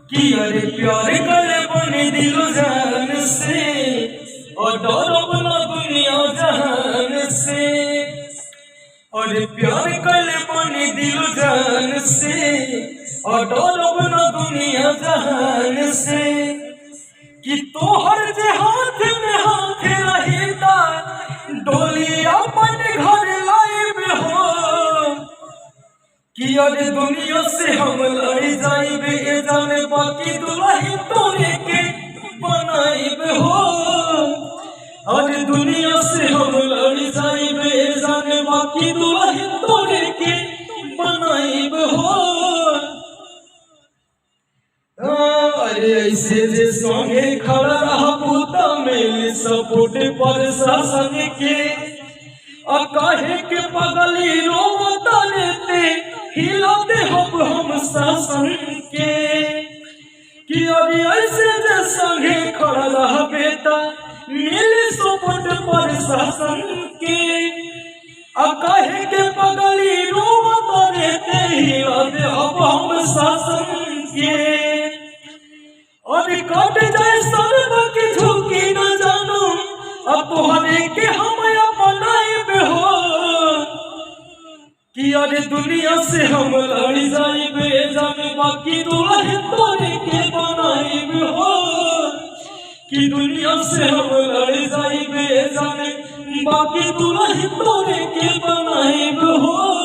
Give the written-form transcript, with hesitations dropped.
कि अरे प्यार कर बने दिल जान से और डरो ना दुनिया जहान से। और प्यार कर बने दिल जान से और डरो ना दुनिया जहान से। कि तोहर जे हाथ में हाथ रहता डोलिया अपन घर लाइब हो। कि अरे दुनिया से हम लड़ जाइबे जाने बाकी दुल्हन तोरे के बनाइब हो। अरे दुनिया से हम लड़ जाइबे जाने बाकी दुल्हन तोरे के बनाइब हो। अरे ऐसे जे संगे खड़ा रहबू त मिली सपोर्ट प्रशासन के। काहे के पगली रोता लेते हिलाते हम शासन के। कि अरे ऐसे जे संगे खड़ा रहबे त मिली सपोर्ट प्रशासन के। काहे के पगली रोता लेते हिलाते हम शासन के। और कट जाए सर्व की झुकी न जानू तोहरे के हम अपनाइब हो। कि अरे दुनिया से हम लड़ जाइबे जाने बाकी दुल्हन तोरे के बनाइब हो। कि दुनिया से हम लड़ जाइबे जाने बाकी दुल्हन तोरे के बनाइब हो।